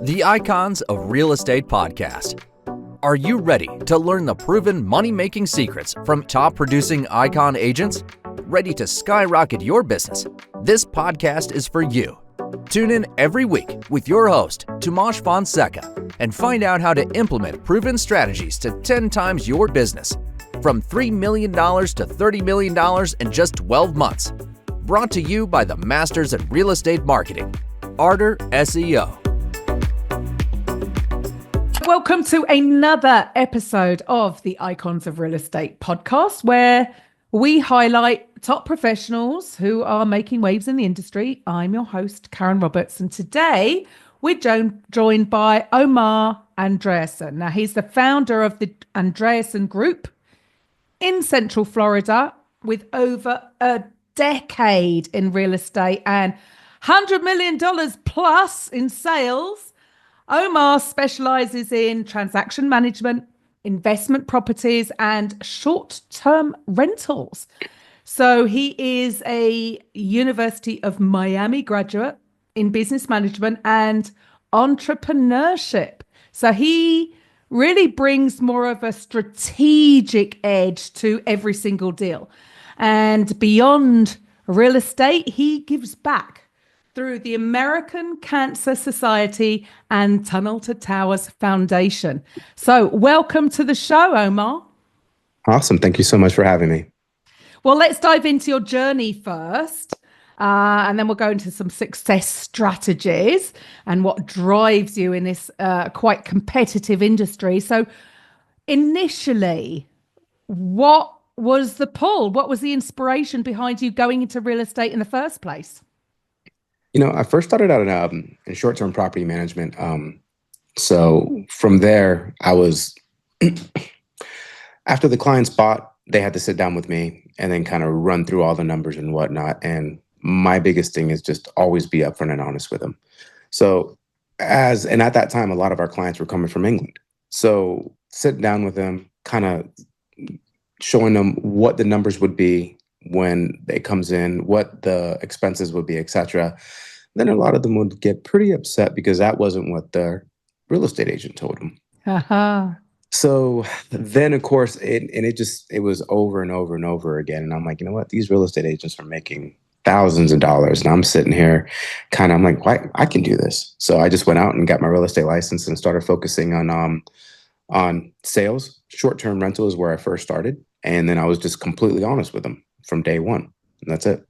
The Icons of Real Estate Podcast. Are you ready to learn the proven money-making secrets from top-producing icon agents? Ready to skyrocket your business? This podcast is for you. Tune in every week with your host, Tomasz Fonseca, and find out how to implement proven strategies to 10 times your business, from $3 million to $30 million in just 12 months. Brought to you by the Masters in Real Estate Marketing, Arter SEO. Welcome to another episode of the Icons of Real Estate podcast, where we highlight top professionals who are making waves in the industry. I'm your host, Karen Roberts, and today we're joined by Omar Andreasen. Now, he's the founder of the Andreason Group in Central Florida with over a decade in real estate and $100 million plus in sales. Omar specializes in transaction management, investment properties, and short-term rentals. So he is a University of Miami graduate in business management and entrepreneurship. So he really brings more of a strategic edge to every single deal. And beyond real estate, he gives back through the American Cancer Society and Tunnel to Towers Foundation. So welcome to the show, Omar. Awesome. Thank you so much for having me. Well, let's dive into your journey first, and then we'll go into some success strategies and what drives you in this quite competitive industry. So initially, what was the pull? What was the inspiration behind you going into real estate in the first place? You know, I first started out in short-term property management. So from there, I was, after the clients bought, they had to sit down with me and then kind of run through all the numbers and whatnot. And my biggest thing is just always be upfront and honest with them. So and at that time, a lot of our clients were coming from England. So sitting down with them, kind of showing them what the numbers would be when it comes in, what the expenses would be, etc. Then a lot of them would get pretty upset because that wasn't what their real estate agent told them. Uh-huh. So then, of course, it was over and over and over again. And I'm like, you know what? These real estate agents are making thousands of dollars. And I'm sitting here I'm like, why? I can do this. So I just went out and got my real estate license and started focusing on sales. Short-term rental is where I first started. And then I was just completely honest with them from day one. And that's it.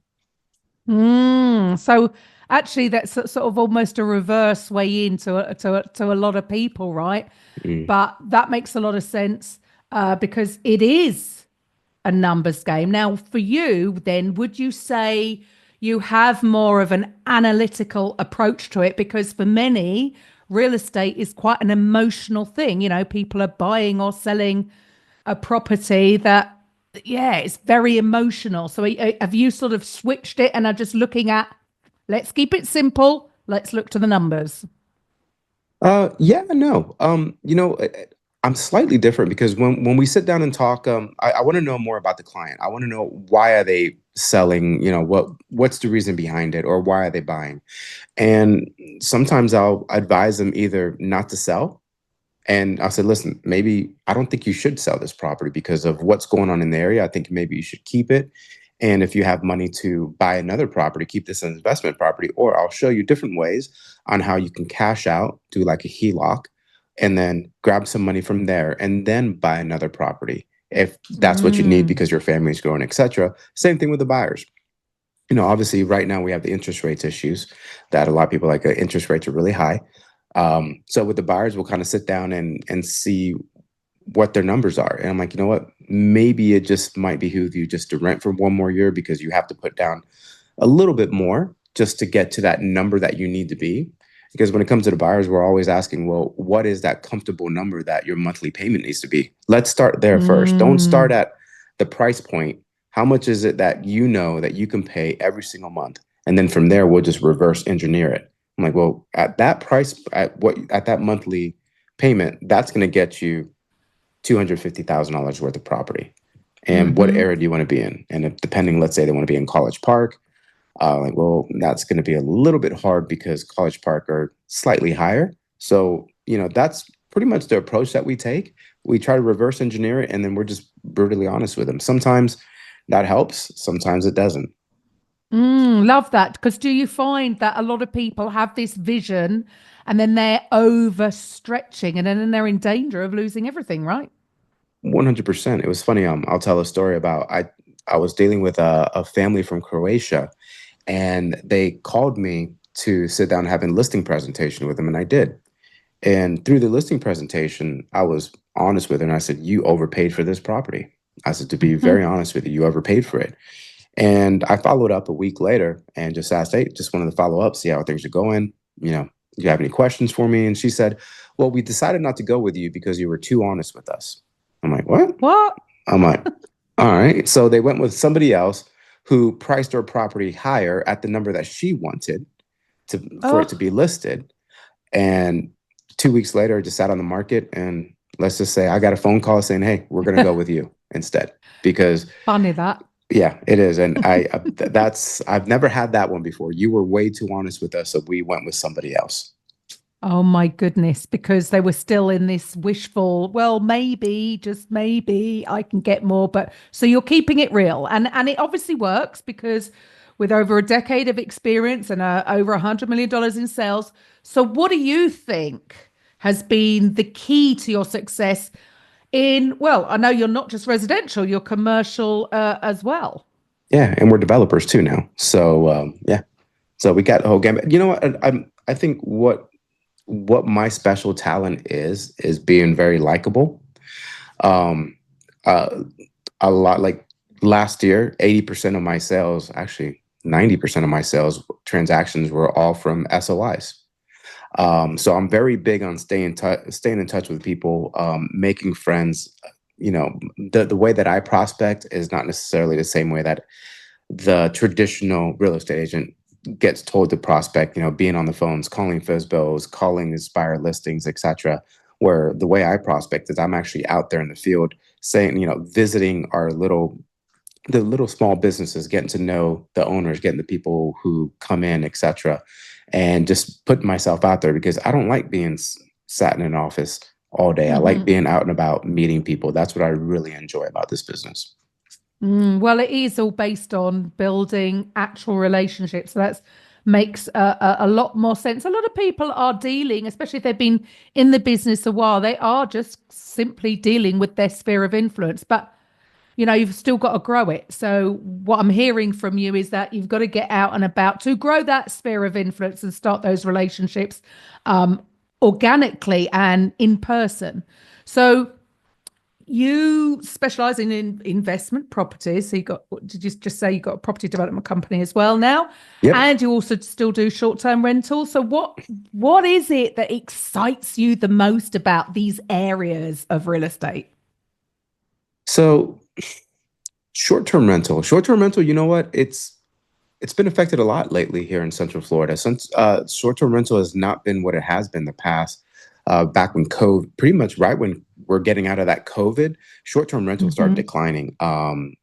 So actually that's sort of almost a reverse way into a lot of people, right? But that makes a lot of sense because it is a numbers game. Now for you then, would you say you have more of an analytical approach to it? Because for many, real estate is quite an emotional thing. You know, people are buying or selling a property that, yeah, it's very emotional. So have you sort of switched it and are just looking at, let's keep it simple, let's look to the numbers? No. I'm slightly different because when we sit down and talk, I want to know more about the client. I want to know, why are they selling? You know, what's the reason behind it, or why are they buying? And sometimes I'll advise them either not to sell. And I said, listen, maybe I don't think you should sell this property because of what's going on in the area. I think maybe you should keep it. And if you have money to buy another property, keep this an investment property, or I'll show you different ways on how you can cash out, do like a HELOC, and then grab some money from there and then buy another property if that's what you need because your family is growing, etc. Same thing with the buyers. You know, obviously right now we have the interest rates issues that a lot of people like. Interest rates are really high. So with the buyers, we'll kind of sit down and see what their numbers are. And I'm like, you know what, maybe it just might behoove you just to rent for one more year because you have to put down a little bit more just to get to that number that you need to be. Because when it comes to the buyers, we're always asking, well, what is that comfortable number that your monthly payment needs to be? Let's start there first. Don't start at the price point. How much is it that you know that you can pay every single month? And then from there, we'll just reverse engineer it. I'm like, well, at that price, at that monthly payment, that's going to get you $250,000 worth of property. And what area do you want to be in? And if, depending, let's say they want to be in College Park, well, that's going to be a little bit hard because College Park are slightly higher. So, that's pretty much the approach that we take. We try to reverse engineer it, and then we're just brutally honest with them. Sometimes that helps, sometimes it doesn't. Love that. Because do you find that a lot of people have this vision and then they're overstretching and then they're in danger of losing everything, right? 100%. It was funny. I'll tell a story about I was dealing with a family from Croatia, and they called me to sit down and have a listing presentation with them, and I did. And through the listing presentation, I was honest with her, and I said, "You overpaid for this property." I said, "To be very honest with you, you overpaid for it." And I followed up a week later and just asked, "Hey, just wanted to follow up, see how things are going. Do you have any questions for me?" And she said, "Well, we decided not to go with you because you were too honest with us." I'm like, "What?" What? I'm like, "All right." So they went with somebody else who priced her property higher at the number that she wanted for it to Oh, be listed. And 2 weeks later, it just sat on the market. And let's just say I got a phone call saying, "Hey, we're going to go with you instead." Because funny that. yeah, it is. And I've never had that one before. You were way too honest with us, so we went with somebody else. Oh my goodness, because they were still in this wishful, well, maybe, just maybe I can get more. But so you're keeping it real. And it obviously works because with over a decade of experience and over $100 million in sales. So what do you think has been the key to your success in, well, I know you're not just residential, you're commercial as well. Yeah, and we're developers too now. So yeah, so we got the whole game. You know what? I think what my special talent is being very likable. Um, uh, a lot like last year, 80% of my sales, actually 90% of my sales transactions were all from SOIs. So I'm very big on staying in touch with people, making friends. The way that I prospect is not necessarily the same way that the traditional real estate agent gets told to prospect, being on the phones, calling FSBOs, calling Inspire listings, etc. Where the way I prospect is I'm actually out there in the field saying, visiting the little small businesses, getting to know the owners, getting the people who come in, etc. And just putting myself out there because I don't like being sat in an office all day. I like being out and about meeting people. That's what I really enjoy about this business. Well, it is all based on building actual relationships. So that makes a lot more sense. A lot of people are dealing, especially if they've been in the business a while, they are just simply dealing with their sphere of influence. But, you've still got to grow it. So what I'm hearing from you is that you've got to get out and about to grow that sphere of influence and start those relationships um, organically and in person. So you specialize in investment properties. So you got, what did you just say? You got a property development company as well now, Yep. and you also still do short-term rentals. So what is it that excites you the most about these areas of real estate? So short-term rental, you know what? It's been affected a lot lately here in Central Florida. Since short-term rental has not been what it has been the past. Back when COVID, pretty much right when we're getting out of that COVID, short-term rentals started Hmm. declining.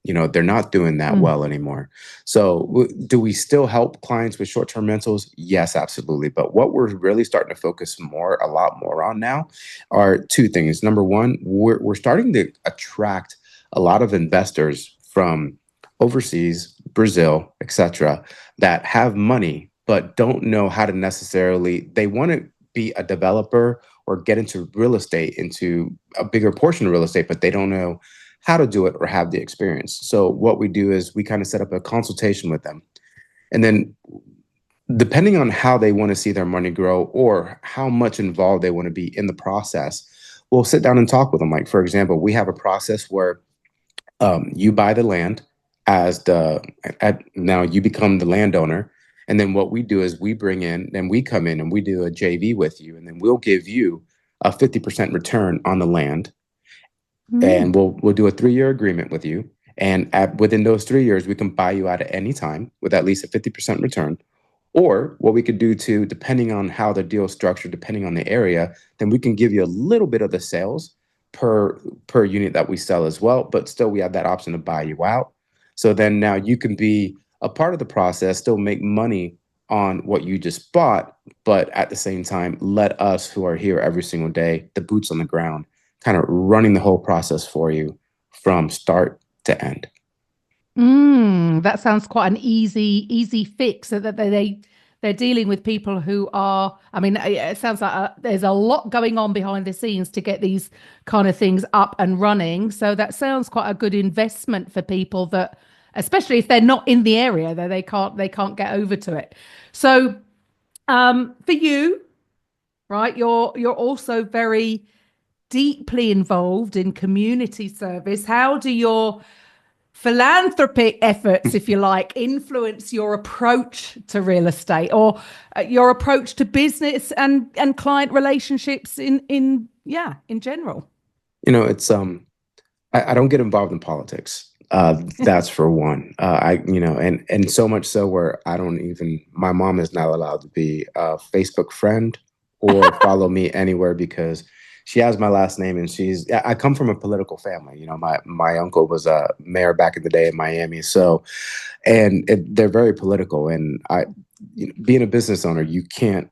They're not doing that well anymore. So, do we still help clients with short-term rentals? Yes, absolutely. But what we're really starting to focus a lot more on now, are two things. Number one, we're starting to attract a lot of investors from overseas, Brazil, etc., that have money but don't know how to necessarily. They want to be a developer or get into real estate, into a bigger portion of real estate, but they don't know how to do it or have the experience. So what we do is we kind of set up a consultation with them, and then depending on how they want to see their money grow or how much involved they want to be in the process, we'll sit down and talk with them. Like, for example, we have a process where you buy the land as now you become the landowner. And then what we do is we bring in and we come in and we do a JV with you. And then we'll give you a 50% return on the land. And Mm. we'll do a 3-year agreement with you. And within those 3 years, we can buy you out at any time with at least a 50% return. Or what we could do too, depending on how the deal is structured, depending on the area, then we can give you a little bit of the sales per unit that we sell as well. But still, we have that option to buy you out. So then now you can be a part of the process, still make money on what you just bought, but at the same time, let us who are here every single day, the boots on the ground, kind of running the whole process for you from start to end. That sounds quite an easy fix. So that they're dealing with people who are. I mean, it sounds like there's a lot going on behind the scenes to get these kind of things up and running. So that sounds quite a good investment for people that, especially if they're not in the area, that they can't get over to it. So, for you, right, you're also very deeply involved in community service. How do your philanthropic efforts, if you like, influence your approach to real estate, or your approach to business and client relationships in general? It's I don't get involved in politics. That's for one. And so much so where I don't even, my mom is not allowed to be a Facebook friend or follow me anywhere because she has my last name and I come from a political family. My uncle was a mayor back in the day in Miami. So, they're very political, and being a business owner, you can't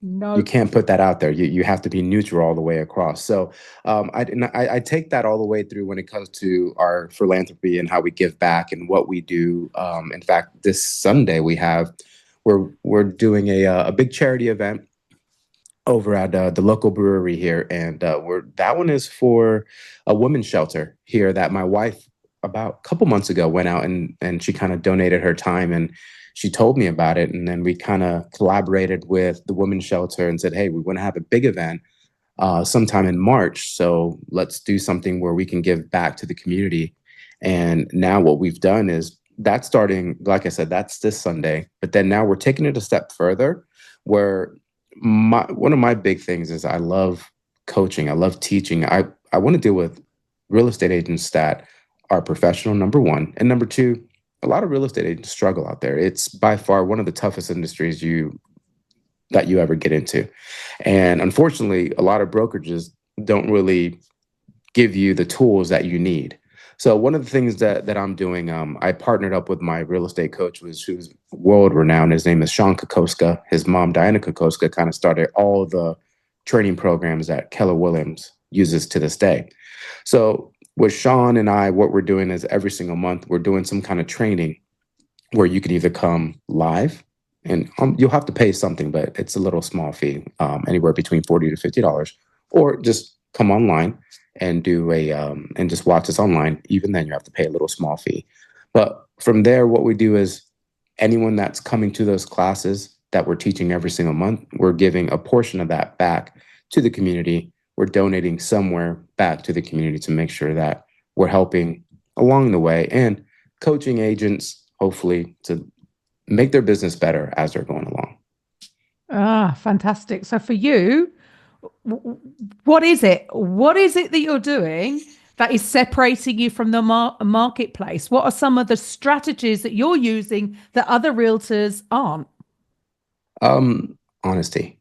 No. put that out there. You have to be neutral all the way across. So I take that all the way through when it comes to our philanthropy and how we give back and what we do. In fact, this Sunday we're doing a big charity event over at the local brewery here, and that one is for a women's shelter here that my wife about a couple months ago went out and she kind of donated her time, and she told me about it, and then we kind of collaborated with the women's shelter and said, hey, we want to have a big event sometime in March, so let's do something where we can give back to the community. And now what we've done is that's starting, like I said, that's this Sunday, but then now we're taking it a step further where one of my big things is I love coaching. I love teaching. I want to deal with real estate agents that are professional, number one. And number two, a lot of real estate agents struggle out there. It's by far one of the toughest industries that you ever get into. And unfortunately, a lot of brokerages don't really give you the tools that you need. So one of the things that I'm doing, I partnered up with my real estate coach, who's world renowned. His name is Sean Kokoska. His mom, Diana Kokoska, kind of started all the training programs that Keller Williams uses to this day. So with Sean and I, what we're doing is every single month, we're doing some kind of training where you can either come live and you'll have to pay something, but it's a little small fee, anywhere between $40 to $50, or just come online and do and just watch us online. Even then you have to pay a little small fee. But from there, what we do is anyone that's coming to those classes that we're teaching every single month, we're giving a portion of that back to the community. We're donating somewhere back to the community to make sure that we're helping along the way and coaching agents, hopefully, to make their business better as they're going along. Fantastic. So for you, what is it? What is it that you're doing that is separating you from the marketplace? What are some of the strategies that you're using that other realtors aren't? Honesty.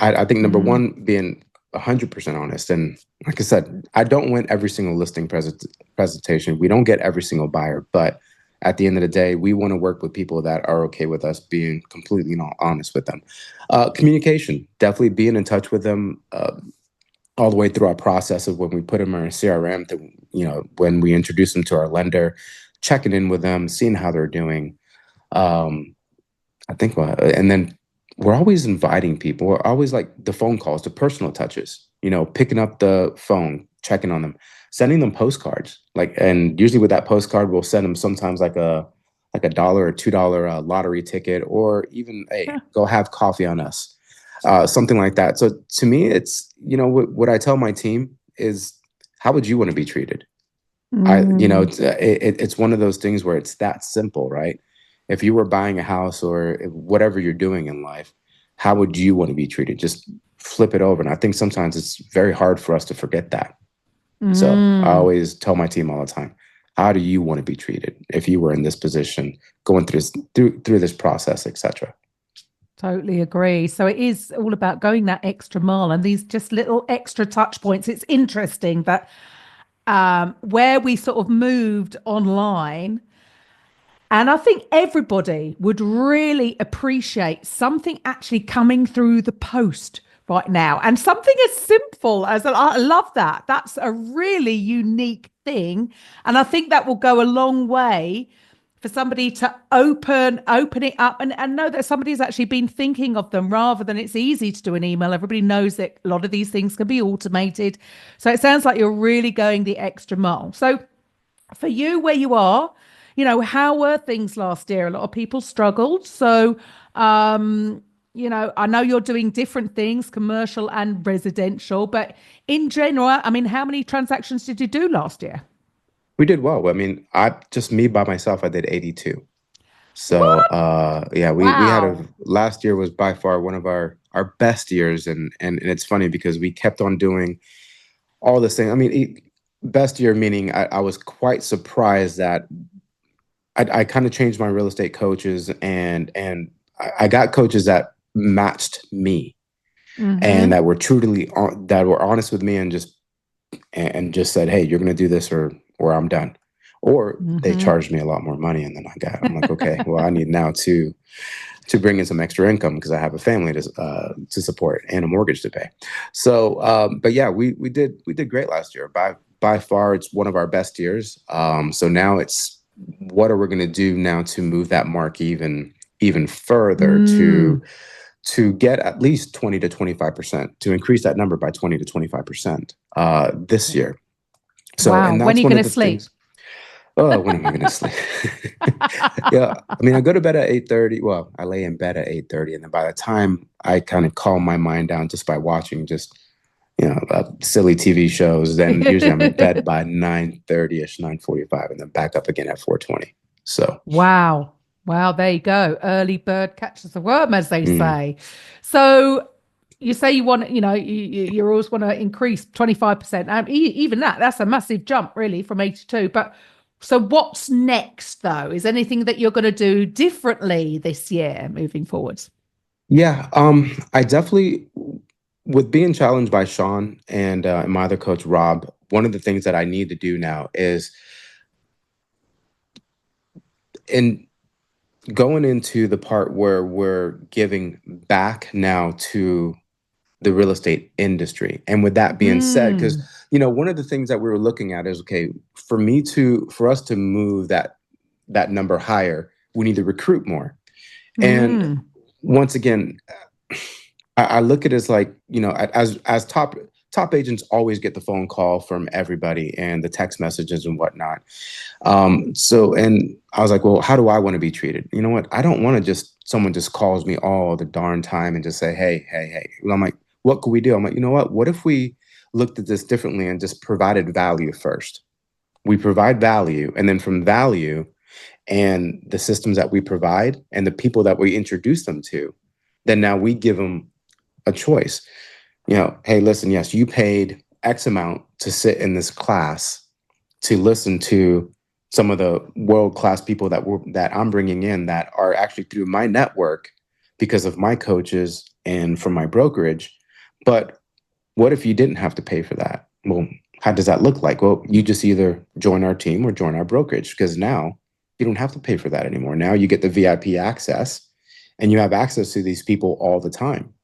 I think number one, being 100% honest. And like I said, I don't win every single listing presentation. We don't get every single buyer, but at the end of the day, we want to work with people that are okay with us being completely honest with them. Communication, definitely being in touch with them all the way through our process of when we put them in our CRM to, when we introduce them to our lender, checking in with them, seeing how they're doing. And then we're always inviting people. We're always like the phone calls, the personal touches, picking up the phone, checking on them, sending them postcards. And usually with that postcard, we'll send them sometimes like a $1 or $2 lottery ticket, or even, hey, go have coffee on us, something like that. So to me, it's, what I tell my team is, how would you want to be treated? It's one of those things where it's that simple, right? If you were buying a house or whatever you're doing in life, how would you want to be treated? Just flip it over. And I think sometimes it's very hard for us to forget that. So I always tell my team all the time, how do you want to be treated if you were in this position, going through this process, etc.? Totally agree. So it is all about going that extra mile and these just little extra touch points. It's interesting that where we sort of moved online, And I think everybody would really appreciate something actually coming through the post right now. And something as simple as, I love that. That's a really unique thing. And I think that will go a long way for somebody to open it up and know that somebody's actually been thinking of them, rather than it's easy to do an email. Everybody knows that a lot of these things can be automated. So it sounds like you're really going the extra mile. So for you, where you are, how were things last year? A lot of people struggled. So, I know you're doing different things, commercial and residential, but in general, I mean, how many transactions did you do last year? We did well. I mean, me by myself, I did 82. So, What? yeah, we had Wow. last year was by far one of our best years. And it's funny because we kept on doing all this thing. I mean, best year, meaning I was quite surprised that I kind of changed my real estate coaches, and I got coaches that matched me and Mm-hmm. that were that were honest with me, and just said, "Hey, you're going to do this, or I'm done." Or they Mm-hmm. charged me a lot more money, and then I'm like, okay, well, I need now to bring in some extra income because I have a family to support and a mortgage to pay. So, but yeah, we did great last year. By far, it's one of our best years. So now it's, what are we going to do now to move that mark even further, Mm. to get at least 20 to 25%, to increase that number by 20 to 25% this year. So, Wow. and When are that's you one going of to the sleep? things. Oh, when am I going to sleep? Yeah, I mean, I go to bed at 8:30. Well, I lay in bed at 8:30, and then by the time I kind of calm my mind down just by watching just silly TV shows, then usually I'm in bed by 9:30 ish, 9:45, and then back up again at 4:20. So, Wow. Wow. There you go. Early bird catches the worm, as they mm, say. So you say you want, you always want to increase 25%. Even that's a massive jump, really, from 82. But so what's next, though? Is anything that you're going to do differently this year moving forwards? yeah, I definitely, with being challenged by Sean and my other coach Rob, one of the things that I need to do now is in going into the part where we're giving back now to the real estate industry. And with that being said, because Mm, one of the things that we were looking at is, okay, for us to move that number higher, we need to recruit more. And mm, once again, I look at it as like, as top agents always get the phone call from everybody and the text messages and whatnot. So, and I was like, well, how do I want to be treated? You know what? I don't want to someone just calls me all the darn time and just say, hey, hey, hey. And I'm like, what could we do? I'm like, you know what? What if we looked at this differently and just provided value first? We provide value, and then from value and the systems that we provide and the people that we introduce them to, then now we give them a choice. Hey, listen, yes, you paid X amount to sit in this class to listen to some of the world-class people that I'm bringing in that are actually through my network because of my coaches and from my brokerage. But what if you didn't have to pay for that? Well, how does that look like? Well, you just either join our team or join our brokerage, because now you don't have to pay for that anymore. Now you get the VIP access and you have access to these people all the time.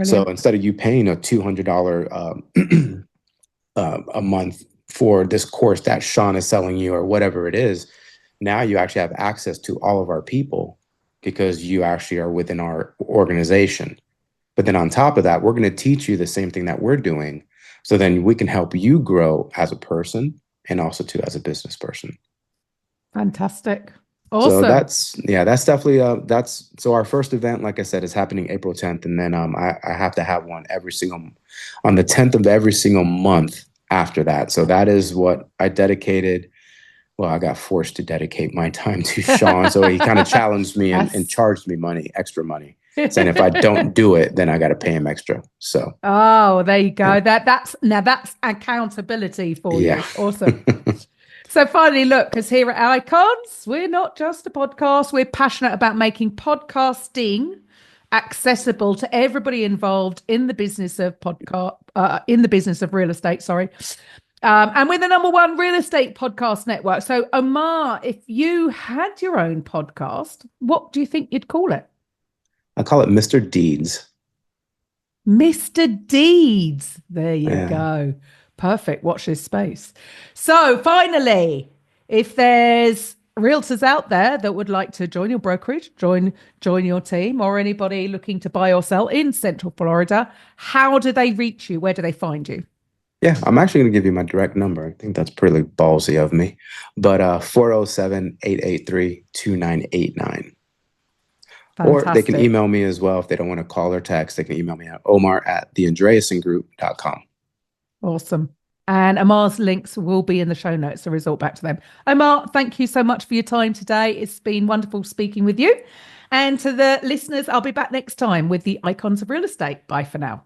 So brilliant. instead of you paying a $200 a month for this course that Sean is selling you or whatever it is, now you actually have access to all of our people because you actually are within our organization. But then on top of that, we're going to teach you the same thing that we're doing. So then we can help you grow as a person and also too as a business person. Fantastic. So Awesome. that's definitely so our first event, like I said, is happening April 10th, and then I have to have one on the 10th of every single month after that. So that is what I dedicated. Well, I got forced to dedicate my time to Sean, so he kind of challenged me and Yes. charged me extra money, saying if I don't do it, then I got to pay him extra. So Oh, there you yeah, go. That's accountability for yeah. you. Awesome. So finally, look, because here at Icons, we're not just a podcast. We're passionate about making podcasting accessible to everybody involved in the business of real estate. Sorry. And we're the #1 real estate podcast network. So, Omar, if you had your own podcast, what do you think you'd call it? I call it Mr. Deeds. Mr. Deeds. There you Yeah. go. Perfect. Watch this space. So finally, if there's realtors out there that would like to join your brokerage, join your team, or anybody looking to buy or sell in Central Florida, how do they reach you? Where do they find you? Yeah, I'm actually going to give you my direct number. I think that's pretty ballsy of me. But 407-883-2989. Or they can email me as well if they don't want to call or text. They can email me at omar@theandreasongroup.com. Awesome. And Omar's links will be in the show notes, so resort back to them. Omar, thank you so much for your time today. It's been wonderful speaking with you. And to the listeners, I'll be back next time with the Icons of Real Estate. Bye for now.